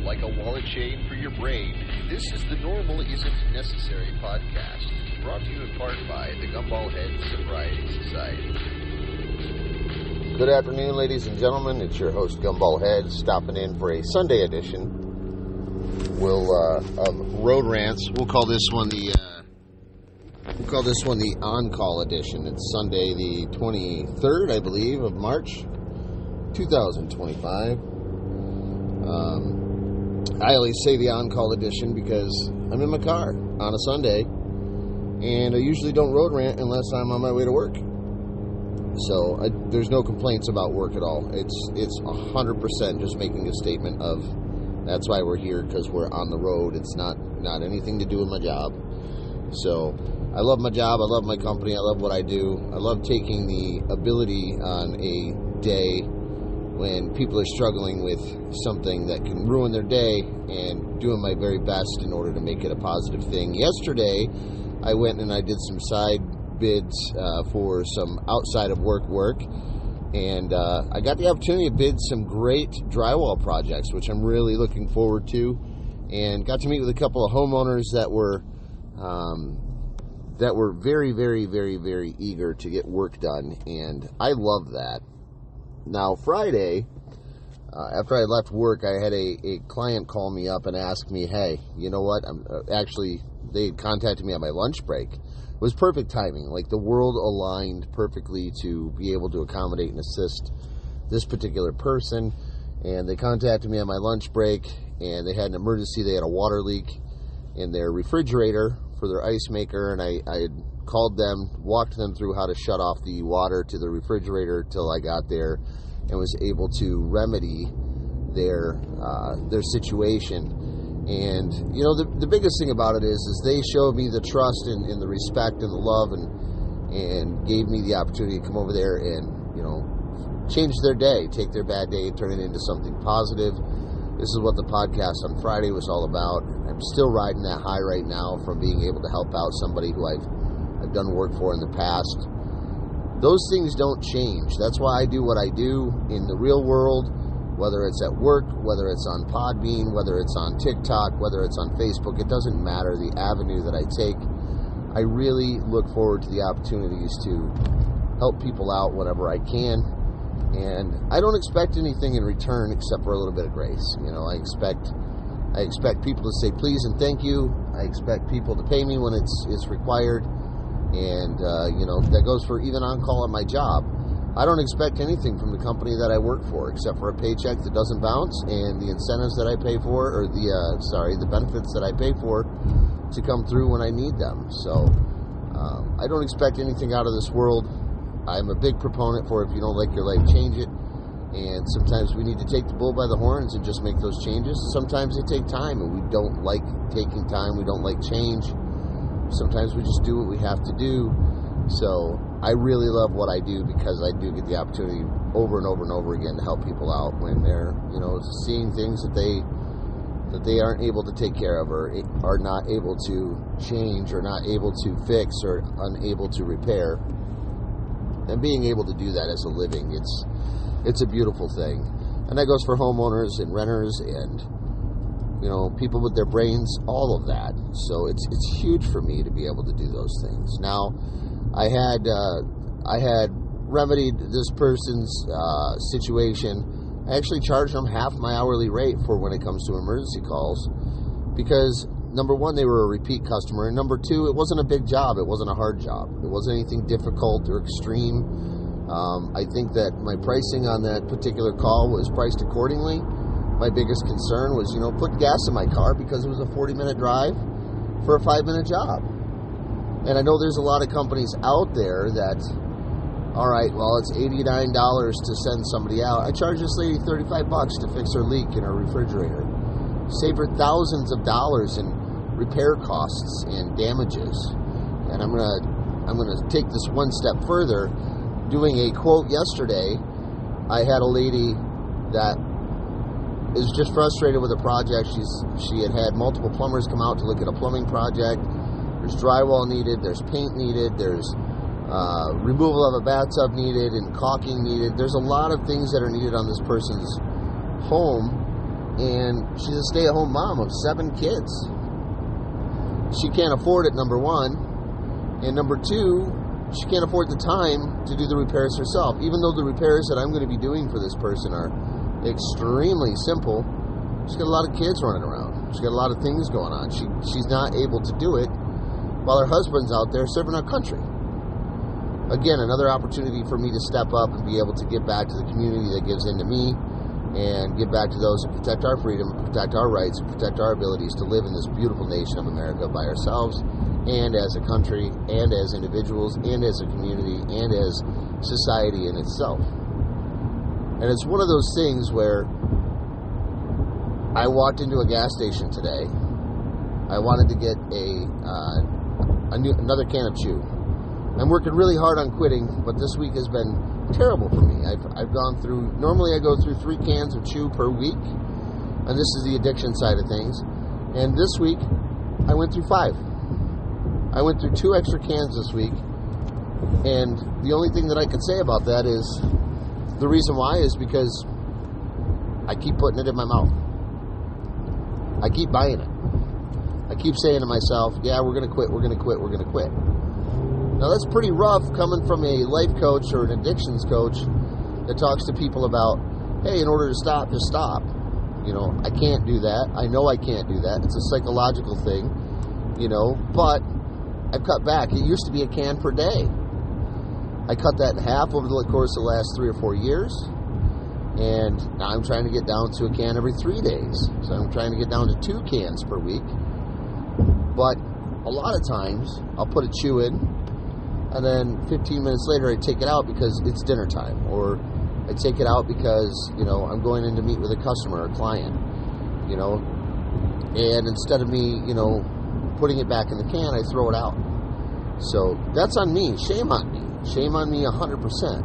like a wallet chain for your brain. This is the Normal Isn't Necessary podcast, brought to you in part by the Gumball Head Sobriety Society. Good afternoon, ladies and gentlemen. It's your host, Gumball Head, stopping in for a Sunday edition. Of Road Rants. We'll call this one the on-call edition. It's Sunday, the 23rd, I believe, of March, 2025. I always say the on-call edition because I'm in my car on a Sunday, and I usually don't road rant unless I'm on my way to work. So there's no complaints about work at all. It's 100% just making a statement of that's why we're here, because we're on the road. It's not anything to do with my job. So I love my job. I love my company. I love what I do. I love taking the ability on a day when people are struggling with something that can ruin their day and doing my very best in order to make it a positive thing. Yesterday, I went and I did some side bids for some outside of work, and I got the opportunity to bid some great drywall projects, which I'm really looking forward to, and got to meet with a couple of homeowners that were very, very, very, very eager to get work done, and I love that. Now, Friday, after I left work, I had a client call me up and ask me, hey, you know what, they had contacted me on my lunch break. It was perfect timing. Like, the world aligned perfectly to be able to accommodate and assist this particular person. And they contacted me on my lunch break, and they had an emergency. They had a water leak in their refrigerator for their ice maker, and I had called them, walked them through how to shut off the water to the refrigerator till I got there, and was able to remedy their situation. And, you know, the biggest thing about it is they showed me the trust and the respect and the love and gave me the opportunity to come over there and, you know, change their day, take their bad day, turn it into something positive. This is what the podcast on Friday was all about. I'm still riding that high right now from being able to help out somebody who I've done work for in the past. Those things don't change. That's why I do what I do in the real world. Whether it's at work, whether it's on Podbean, whether it's on TikTok, whether it's on Facebook, it doesn't matter the avenue that I take. I really look forward to the opportunities to help people out whenever I can. And I don't expect anything in return except for a little bit of grace. You know, I expect people to say please and thank you. I expect people to pay me when it's required. And, you know, that goes for even on call at my job. I don't expect anything from the company that I work for except for a paycheck that doesn't bounce and the incentives that I pay for, or the benefits that I pay for to come through when I need them. So I don't expect anything out of this world. I'm a big proponent for if you don't like your life, change it. And sometimes we need to take the bull by the horns and just make those changes. Sometimes they take time, and we don't like taking time. We don't like change. Sometimes we just do what we have to do. So I really love what I do because I do get the opportunity over and over and over again to help people out when they're, you know, seeing things that they aren't able to take care of, or are not able to change, or not able to fix, or unable to repair. And being able to do that as a living, it's a beautiful thing. And that goes for homeowners and renters and, you know, people with their brains, all of that. So it's huge for me to be able to do those things. Now, I had remedied this person's situation. I actually charged them half my hourly rate for when it comes to emergency calls, because number one, they were a repeat customer, and number two, it wasn't a big job. It wasn't a hard job. It wasn't anything difficult or extreme. I think that my pricing on that particular call was priced accordingly. My biggest concern was, you know, put gas in my car because it was a 40-minute drive for a 5-minute job. And I know there's a lot of companies out there that, all right, well, it's $89 to send somebody out. I charge this lady $35 to fix her leak in her refrigerator. Save her thousands of dollars in repair costs and damages. And I'm gonna take this one step further. Doing a quote yesterday, I had a lady that is just frustrated with a project. She had multiple plumbers come out to look at a plumbing project. There's drywall needed, there's paint needed, there's removal of a bathtub needed, and caulking needed. There's a lot of things that are needed on this person's home, and she's a stay-at-home mom of 7 kids. She can't afford it, number one, and number two, she can't afford the time to do the repairs herself. Even though the repairs that I'm going to be doing for this person are extremely simple, she's got a lot of kids running around. She's got a lot of things going on. She's not able to do it while her husband's out there serving our country. Again, another opportunity for me to step up and be able to give back to the community that gives into me, and give back to those who protect our freedom, protect our rights, and protect our abilities to live in this beautiful nation of America by ourselves, and as a country, and as individuals, and as a community, and as society in itself. And it's one of those things where I walked into a gas station today. I wanted to get another can of chew. I'm working really hard on quitting, but this week has been terrible for me. I've gone through, normally I go through 3 cans of chew per week, and this is the addiction side of things. And this week, I went through 5. I went through 2 extra cans this week, and the only thing that I can say about that is, the reason why is because I keep putting it in my mouth. I keep buying it. I keep saying to myself, yeah, we're going to quit, we're going to quit, we're going to quit. Now, that's pretty rough coming from a life coach or an addictions coach that talks to people about, hey, in order to stop, just stop. You know, I can't do that. I know I can't do that. It's a psychological thing, you know, but I've cut back. It used to be a can per day. I cut that in half over the course of the last 3 or 4 years, and now I'm trying to get down to a can every 3 days. So I'm trying to get down to 2 cans per week. But a lot of times, I'll put a chew in, and then 15 minutes later, I take it out because it's dinner time, or I take it out because, you know, I'm going in to meet with a customer or a client, you know, and instead of me, you know, putting it back in the can, I throw it out. So that's on me. Shame on me. Shame on me 100%.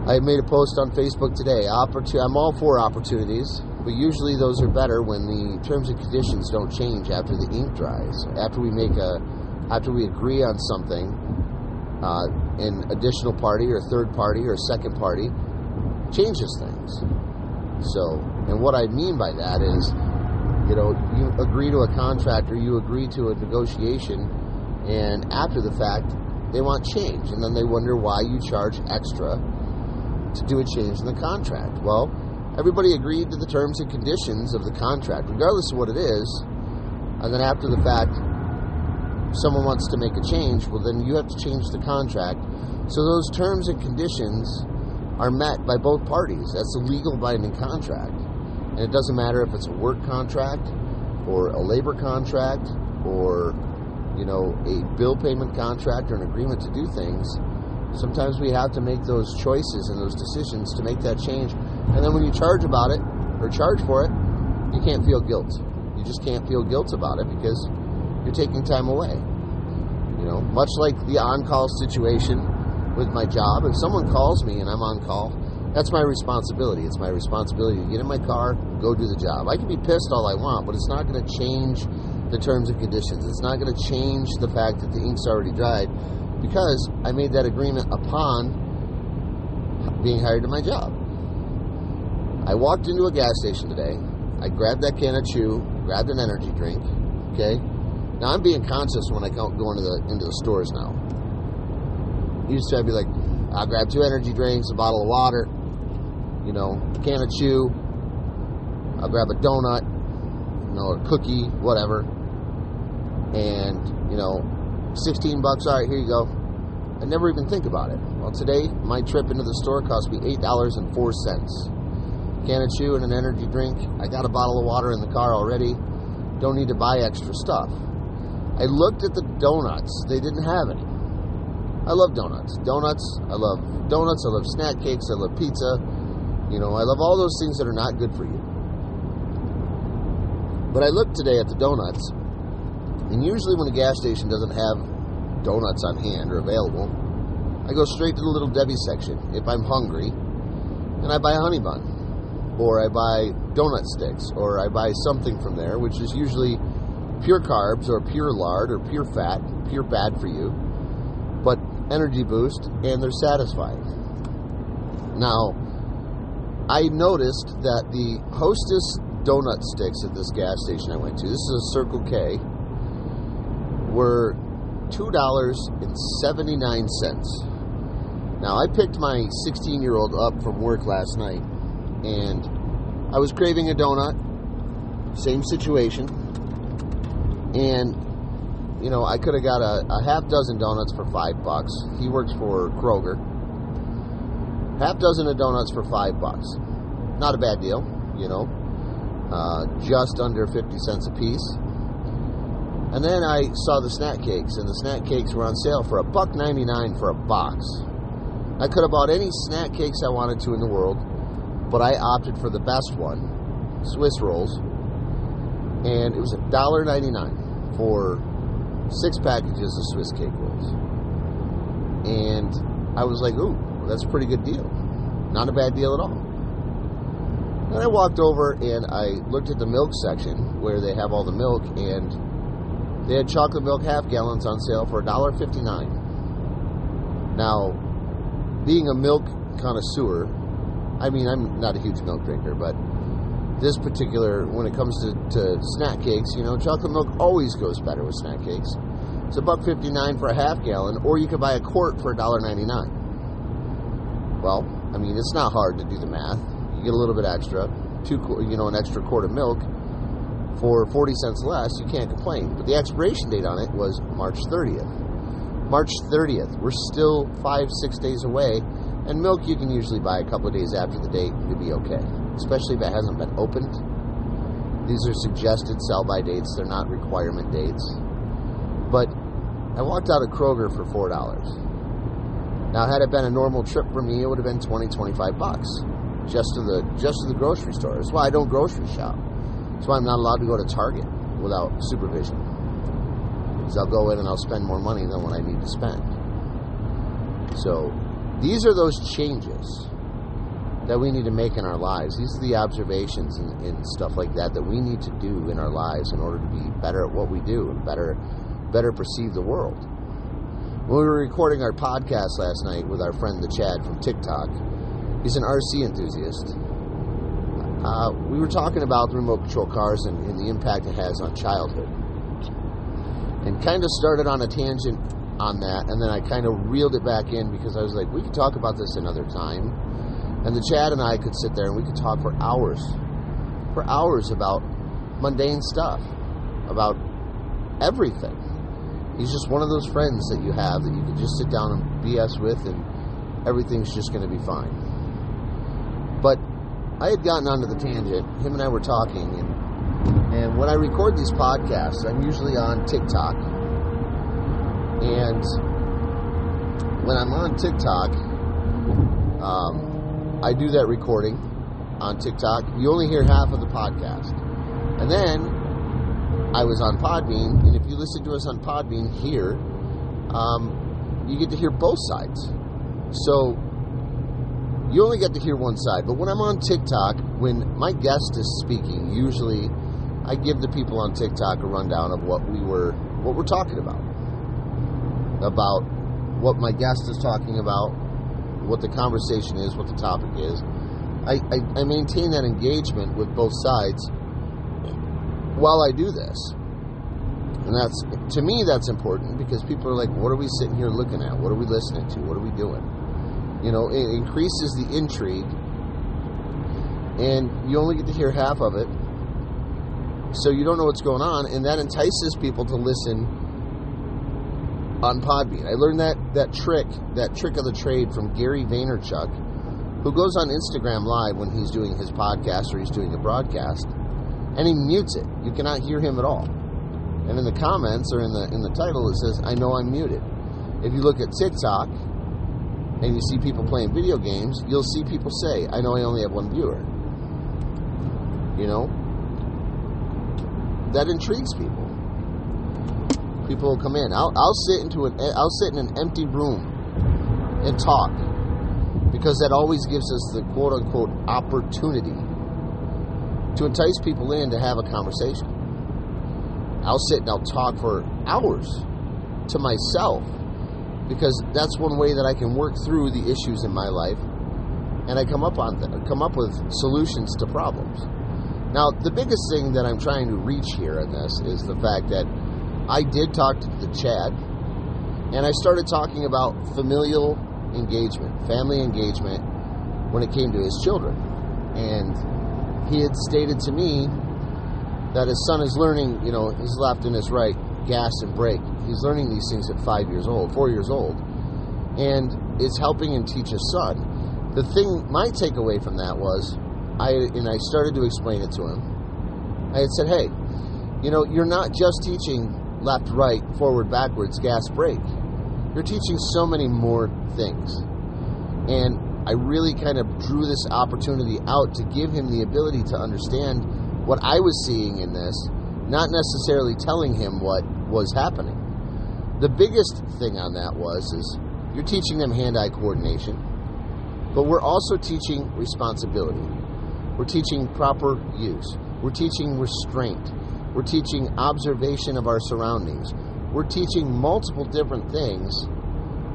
I made a post on Facebook today. I'm all for opportunities, but usually those are better when the terms and conditions don't change after the ink dries. After we agree on something, an additional party or third party or second party changes things. So, and what I mean by that is, you know, you agree to a contract or you agree to a negotiation, and after the fact, they want change, and then they wonder why you charge extra to do a change in the contract. Well, everybody agreed to the terms and conditions of the contract, regardless of what it is, and then after the fact, someone wants to make a change, well, then you have to change the contract. So those terms and conditions are met by both parties. That's a legal binding contract. And it doesn't matter if it's a work contract or a labor contract or, you know, a bill payment contract or an agreement to do things. Sometimes we have to make those choices and those decisions to make that change. And then when you charge about it or charge for it, you can't feel guilt. You just can't feel guilt about it because you're taking time away. You know, much like the on-call situation with my job. If someone calls me and I'm on call, that's my responsibility. It's my responsibility to get in my car, go do the job. I can be pissed all I want, but it's not going to change the terms and conditions. It's not going to change the fact that the ink's already dried because I made that agreement upon being hired to my job. I walked into a gas station today. I grabbed that can of chew, grabbed an energy drink, okay? Now, I'm being conscious when I go into the stores now. Used to, I'd be like, I'll grab 2 energy drinks, a bottle of water, you know, a can of chew, I'll grab a donut, you know, a cookie, whatever, and, you know, $16, all right, here you go. I never even think about it. Well, today, my trip into the store cost me $8.04. Can of chew and an energy drink. I got a bottle of water in the car already. Don't need to buy extra stuff. I looked at the donuts. They didn't have any. I love donuts. I love snack cakes. I love pizza. You know, I love all those things that are not good for you. But I looked today at the donuts, and usually when a gas station doesn't have donuts on hand or available, I go straight to the Little Debbie section if I'm hungry, and I buy a honey bun, or I buy donut sticks, or I buy something from there, which is usually pure carbs or pure lard or pure fat, pure bad for you, but energy boost, and they're satisfying. Now, I noticed that the Hostess donut sticks at this gas station I went to, this is a Circle K, were $2.79. Now, I picked my 16-year-old up from work last night, and I was craving a donut, same situation, and, you know, I could have got a half dozen donuts for $5. He works for Kroger. Half dozen of donuts for $5. Not a bad deal, you know, just under 50 cents a piece. And then I saw the snack cakes, and the snack cakes were on sale for $1.99 for a box. I could have bought any snack cakes I wanted to in the world, but I opted for the best one, Swiss rolls, and it was $1.99 for 6 packages of Swiss cake rolls. And I was like, ooh, that's a pretty good deal. Not a bad deal at all. Then I walked over and I looked at the milk section where they have all the milk, and they had chocolate milk half gallons on sale for $1.59. Now, being a milk connoisseur, I mean, I'm not a huge milk drinker, but this particular, when it comes to snack cakes, you know, chocolate milk always goes better with snack cakes. It's $1.59 for a half gallon, or you could buy a quart for $1.99. Well, I mean, it's not hard to do the math. You get a little bit extra, an extra quart of milk for 40 cents less, you can't complain. But the expiration date on it was March 30th. March 30th. We're still 5-6 days away, and milk you can usually buy a couple of days after the date to be okay, especially if it hasn't been opened. These are suggested sell-by dates. They're not requirement dates. But I walked out of Kroger for $4. Now, had it been a normal trip for me, it would have been $20-25 just to the grocery store. That's why I don't grocery shop. That's why I'm not allowed to go to Target without supervision. Because I'll go in and I'll spend more money than what I need to spend. So, these are those changes that we need to make in our lives. These are the observations and stuff like that we need to do in our lives in order to be better at what we do and better perceive the world. When we were recording our podcast last night with our friend the Chad from TikTok, he's an RC enthusiast. We were talking about the remote control cars and the impact it has on childhood. And kind of started on a tangent on that, and then I kind of reeled it back in because I was like, we could talk about this another time. And the Chad and I could sit there and we could talk for hours about mundane stuff, about everything. He's just one of those friends that you have that you can just sit down and BS with, and everything's just going to be fine. But I had gotten onto the tangent. Him and I were talking, and when I record these podcasts, I'm usually on TikTok. And when I'm on TikTok, I do that recording on TikTok. You only hear half of the podcast. And then I was on Podbean, and if you listen to us on Podbean here, you get to hear both sides. So you only get to hear one side. But when I'm on TikTok, when my guest is speaking, usually I give the people on TikTok a rundown of what we're talking about what my guest is talking about, what the conversation is, what the topic is. I maintain that engagement with both sides while I do this. And to me, that's important because people are like, what are we sitting here looking at? What are we listening to? What are we doing? You know, it increases the intrigue, and you only get to hear half of it, so you don't know what's going on, and that entices people to listen on Podbean. I learned that trick of the trade from Gary Vaynerchuk, who goes on Instagram Live when he's doing his podcast or he's doing a broadcast, and he mutes it. You cannot hear him at all. And in the comments or in the title it says, I know I'm muted. If you look at TikTok and you see people playing video games, you'll see people say, I know I only have one viewer. You know? That intrigues people. People will come in. I'll sit in an empty room and talk, because that always gives us the quote unquote opportunity to entice people in to have a conversation. I'll sit and I'll talk for hours to myself, because that's one way that I can work through the issues in my life and I come up with solutions to problems. Now, the biggest thing that I'm trying to reach here in this is the fact that I did talk to the Chad, and I started talking about familial engagement, family engagement, when it came to his children. And he had stated to me that his son is learning, his left and his right, gas and brake. He's learning these things at 4 years old, and it's helping him teach his son. My takeaway from that was, I started to explain it to him. I had said, hey, you're not just teaching left, right, forward, backwards, gas, brake. You're teaching so many more things. And I really kind of drew this opportunity out to give him the ability to understand what I was seeing in this, not necessarily telling him what was happening. The biggest thing on that is you're teaching them hand-eye coordination, but we're also teaching responsibility. We're teaching proper use. We're teaching restraint. We're teaching observation of our surroundings. We're teaching multiple different things.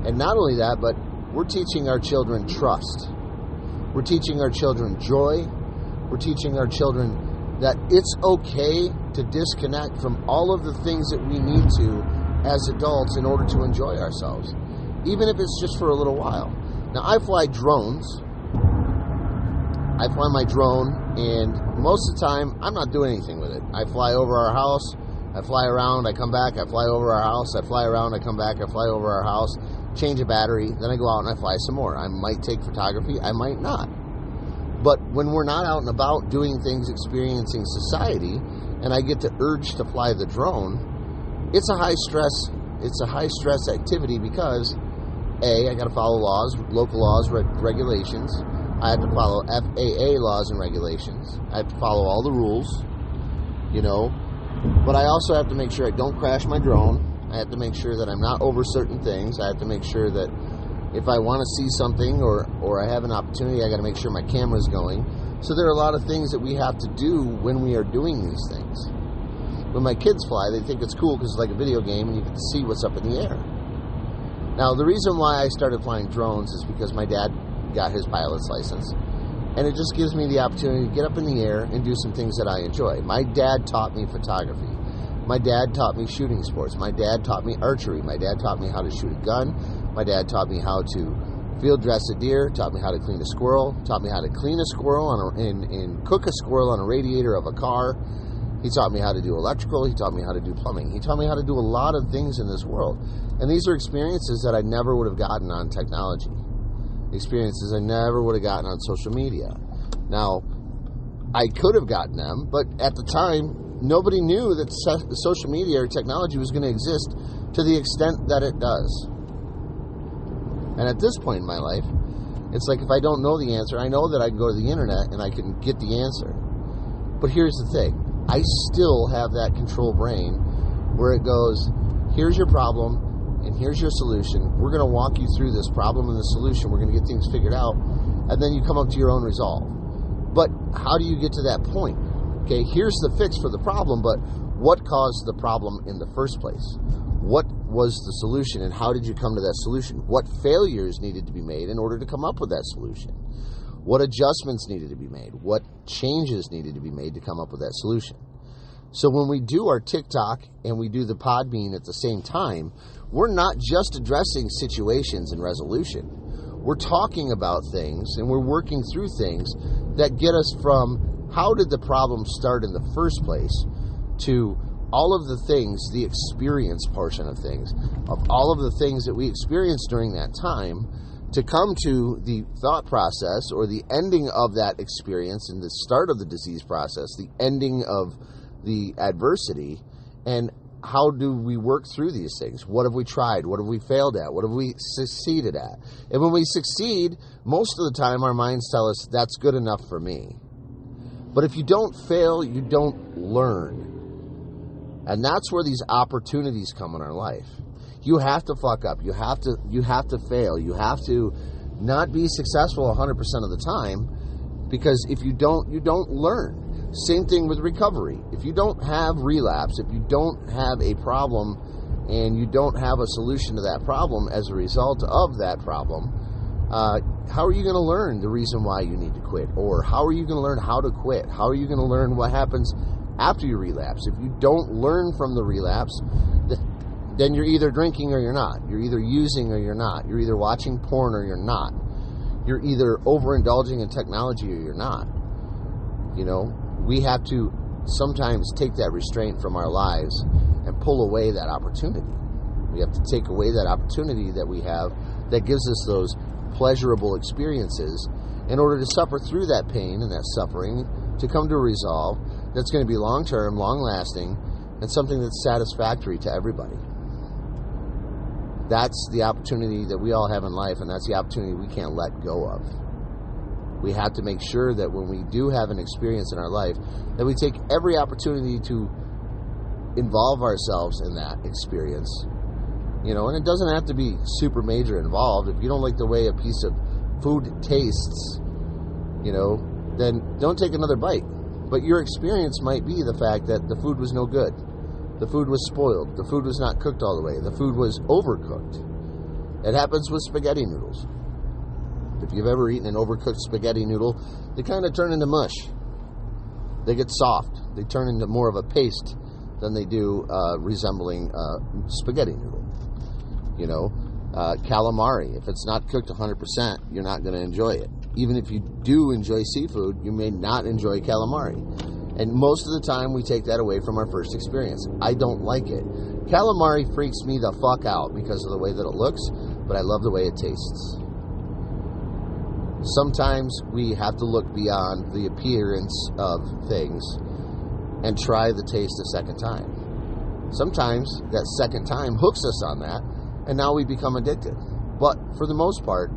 And not only that, but we're teaching our children trust. We're teaching our children joy. We're teaching our children that it's okay to disconnect from all of the things that we need to as adults in order to enjoy ourselves, even if it's just for a little while. Now, I fly drones. I fly my drone, and most of the time, I'm not doing anything with it. I fly over our house, I fly around, I come back, I fly over our house, I fly around, I come back, I fly over our house, change a battery, then I go out and I fly some more. I might take photography, I might not. But when we're not out and about doing things, experiencing society, and I get the urge to fly the drone, it's a high stress activity because A, I got to follow laws, local laws, regulations. I have to follow FAA laws and regulations. I have to follow all the rules, but I also have to make sure I don't crash my drone. I have to make sure that I'm not over certain things. I have to make sure that if I want to see something or I have an opportunity, I got to make sure my camera's going. So there are a lot of things that we have to do when we are doing these things. When my kids fly, they think it's cool because it's like a video game and you get to see what's up in the air. Now, the reason why I started flying drones is because my dad got his pilot's license, and it just gives me the opportunity to get up in the air and do some things that I enjoy. My dad taught me photography. My dad taught me shooting sports. My dad taught me archery. My dad taught me how to shoot a gun. My dad taught me how to field dress a deer, taught me how to clean a squirrel, taught me how to clean a squirrel and cook a squirrel on a radiator of a car. He taught me how to do electrical. He taught me how to do plumbing. He taught me how to do a lot of things in this world. And these are experiences that I never would have gotten on technology. Experiences I never would have gotten on social media. Now, I could have gotten them, but at the time, nobody knew that social media or technology was going to exist to the extent that it does. And at this point in my life, it's like if I don't know the answer, I know that I can go to the internet and I can get the answer. But here's the thing. I still have that control brain where it goes, here's your problem, and here's your solution. We're going to walk you through this problem and the solution. We're going to get things figured out, and then you come up to your own resolve. But how do you get to that point? Okay, here's the fix for the problem, but what caused the problem in the first place? What was the solution, and how did you come to that solution? What failures needed to be made in order to come up with that solution? What adjustments needed to be made? What changes needed to be made to come up with that solution? So when we do our TikTok and we do the Podbean at the same time, we're not just addressing situations and resolution. We're talking about things and we're working through things that get us from how did the problem start in the first place to all of the things, the experience portion of things, of all of the things that we experienced during that time, to come to the thought process or the ending of that experience and the start of the disease process, the ending of the adversity, and how do we work through these things? What have we tried? What have we failed at? What have we succeeded at? And when we succeed, most of the time our minds tell us that's good enough for me. But if you don't fail, you don't learn. And that's where these opportunities come in our life. You have to fuck up. You have to fail. You have to not be successful 100% of the time, because if you don't learn. Same thing with recovery. If you don't have relapse, if you don't have a problem and you don't have a solution to that problem as a result of that problem, How are you going to learn the reason why you need to quit? Or how are you going to learn how to quit? How are you going to learn what happens after you relapse? If you don't learn from the relapse, then you're either drinking or you're not. You're either using or you're not. You're either watching porn or you're not. You're either overindulging in technology or you're not. You know, we have to sometimes take that restraint from our lives and pull away that opportunity. We have to take away that opportunity that we have that gives us those pleasurable experiences in order to suffer through that pain and that suffering to come to a resolve that's going to be long-term, long-lasting, and something that's satisfactory to everybody. That's the opportunity that we all have in life, and that's the opportunity we can't let go of. We have to make sure that when we do have an experience in our life, that we take every opportunity to involve ourselves in that experience. You know, and it doesn't have to be super major involved. If you don't like the way a piece of food tastes, you know, then don't take another bite. But your experience might be the fact that the food was no good. The food was spoiled. The food was not cooked all the way. The food was overcooked. It happens with spaghetti noodles. If you've ever eaten an overcooked spaghetti noodle, they kind of turn into mush. They get soft. They turn into more of a paste than they do resembling spaghetti noodle. You know, calamari, if it's not cooked 100%, you're not going to enjoy it. Even if you do enjoy seafood, you may not enjoy calamari. And most of the time, we take that away from our first experience. I don't like it. Calamari freaks me the fuck out because of the way that it looks, but I love the way it tastes. Sometimes we have to look beyond the appearance of things and try the taste a second time. Sometimes that second time hooks us on that, and now we become addicted. But for the most part,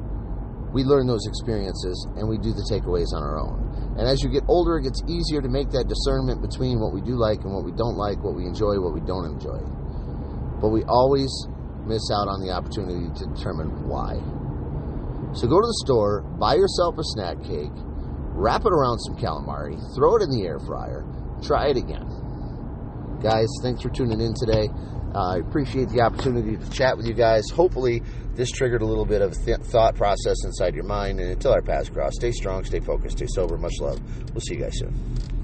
we learn those experiences and we do the takeaways on our own. And as you get older, it gets easier to make that discernment between what we do like and what we don't like, what we enjoy, what we don't enjoy. But we always miss out on the opportunity to determine why. So go to the store, buy yourself a snack cake, wrap it around some calamari, throw it in the air fryer, try it again. Guys, thanks for tuning in today. I appreciate the opportunity to chat with you guys. Hopefully, this triggered a little bit of thought process inside your mind. And until our paths cross, stay strong, stay focused, stay sober. Much love. We'll see you guys soon.